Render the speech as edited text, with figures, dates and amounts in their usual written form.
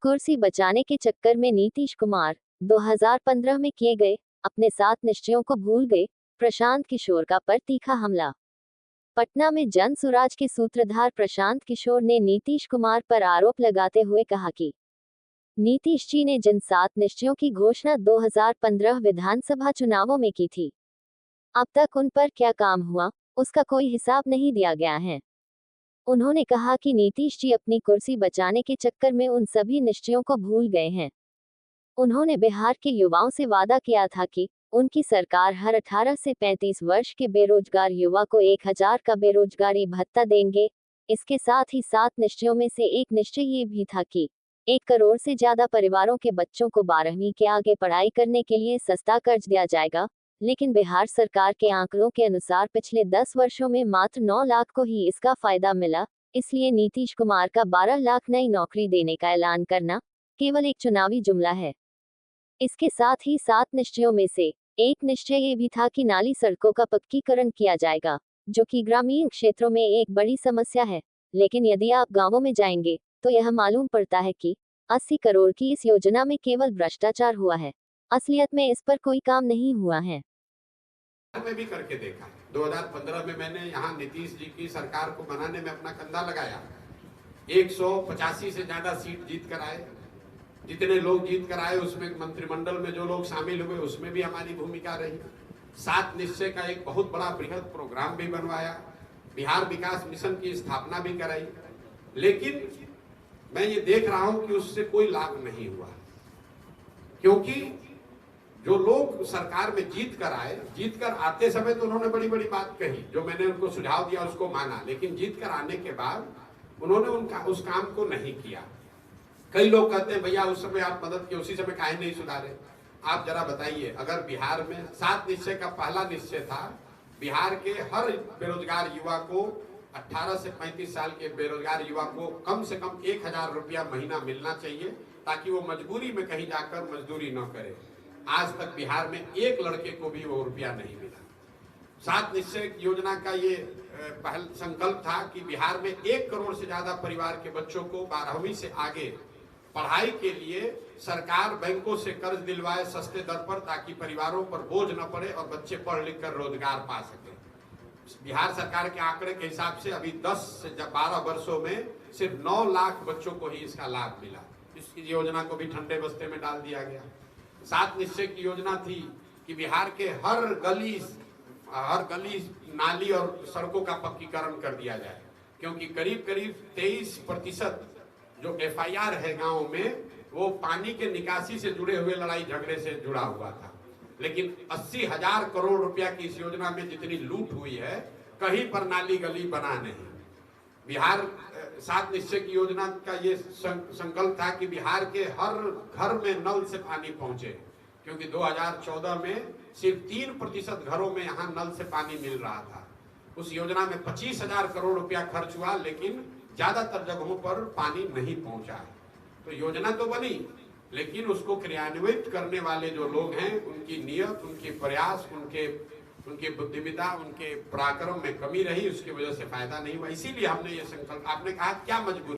कुर्सी बचाने के चक्कर में नीतीश कुमार 2015 में किए गए अपने 7 निश्चयों को भूल गए, प्रशांत किशोर का पर तीखा हमला। पटना में जन सुराज के सूत्रधार प्रशांत किशोर ने नीतीश कुमार पर आरोप लगाते हुए कहा कि नीतीश जी ने जिन 7 निश्चयों की घोषणा 2015 विधानसभा चुनावों में की थी, अब तक उन पर क्या काम हुआ, उसका कोई हिसाब नहीं दिया गया है। उन्होंने कहा कि नीतीश जी अपनी कुर्सी बचाने के चक्कर में उन सभी निश्चयों को भूल गए हैं। उन्होंने बिहार के युवाओं से वादा किया था कि उनकी सरकार हर 18 से 35 वर्ष के बेरोजगार युवा को 1000 का बेरोजगारी भत्ता देंगे। इसके साथ ही 7 निश्चयों में से एक निश्चय ये भी था कि 1 करोड़ से ज्यादा परिवारों के बच्चों को 12वीं के आगे पढ़ाई करने के लिए सस्ता कर्ज दिया जाएगा। लेकिन बिहार सरकार के आंकड़ों के अनुसार पिछले 10 वर्षों में मात्र 9 लाख को ही इसका फायदा मिला। इसलिए नीतीश कुमार का 12 लाख नई नौकरी देने का ऐलान करना केवल एक चुनावी जुमला है। इसके साथ ही 7 निश्चयों में से एक निश्चय ये भी था कि नाली सड़कों का पक्कीकरण किया जाएगा, जो कि ग्रामीण क्षेत्रों में एक बड़ी समस्या है। लेकिन यदि आप गांवों में जाएंगे तो यह मालूम पड़ता है कि 80 करोड़ की इस योजना में केवल भ्रष्टाचार हुआ है। असलियत में इस पर कोई काम नहीं हुआ है। में भी करके देखा। 2015 में मैंने यहाँ नीतीश जी की सरकार को बनाने में अपना कंधा लगाया। 185 से ज्यादा सीट जीत कर आए। जितने लोग जीत कर आए उसमें मंत्रिमंडल में जो लोग शामिल हुए उसमें भी हमारी भूमिका रही। 7 निश्चय का एक बहुत बड़ा बृहद प्रोग्राम भी बनवाया। बिहार विकास मिशन की स्थापना भी कराई। लेकिन मैं ये देख रहा हूं कि उससे कोई लाभ नहीं हुआ, क्योंकि जो लोग सरकार में जीत कर आए, जीत कर आते समय तो उन्होंने बड़ी बड़ी बात कही, जो मैंने उनको सुझाव दिया उसको माना, लेकिन जीत कर आने के बाद उन्होंने उस काम को नहीं किया। कई लोग कहते हैं भैया उस समय आप मदद किए, उसी समय काहे नहीं सुधारे। आप जरा बताइए, अगर बिहार में 7 निश्चय का पहला निश्चय था बिहार के हर बेरोजगार युवा को, 18 से 35 साल के बेरोजगार युवा को कम से कम 1000 रुपया महीना मिलना चाहिए, ताकि वो मजबूरी में कहीं जाकर मजदूरी न करे। आज तक बिहार में एक लड़के को भी वो रुपया नहीं मिला। 7 निश्चय योजना का ये पहल संकल्प था कि बिहार में 1 करोड़ से ज्यादा परिवार के बच्चों को 12वीं से आगे पढ़ाई के लिए सरकार बैंकों से कर्ज दिलवाए सस्ते दर पर, ताकि परिवारों पर बोझ न पड़े और बच्चे पढ़ लिख कर रोजगार पा सके। बिहार सरकार के आंकड़े के हिसाब से अभी 10 से 12 वर्षों में सिर्फ 9 लाख बच्चों को ही इसका लाभ मिला। इस योजना को भी ठंडे बस्ते में डाल दिया गया। 7 निश्चय की योजना थी कि बिहार के हर गली नाली और सड़कों का पक्कीकरण कर दिया जाए, क्योंकि करीब करीब 23% जो FIR है गांव में, वो पानी के निकासी से जुड़े हुए लड़ाई झगड़े से जुड़ा हुआ था। लेकिन 80,000 करोड़ रुपया की इस योजना में जितनी लूट हुई है, कहीं पर नाली गली बना नहीं। बिहार 7 निश्चय की योजना का ये संकल्प था कि बिहार के हर घर में नल से पानी पहुंचे, क्योंकि 2014 में सिर्फ 3% घरों में यहाँ नल से पानी मिल रहा था। उस योजना में 25,000 करोड़ रुपया खर्च हुआ, लेकिन ज्यादातर जगहों पर पानी नहीं पहुंचा है। तो योजना तो बनी, लेकिन उसको क्रियान्वित करने वाले जो लोग हैं, उनकी नियत, उनके प्रयास, उनके बुद्धिमत्ता, उनके पराक्रम में कमी रही। उसकी वजह से फायदा नहीं हुआ। इसीलिए हमने ये संकल्प, आपने कहा क्या मजबूरी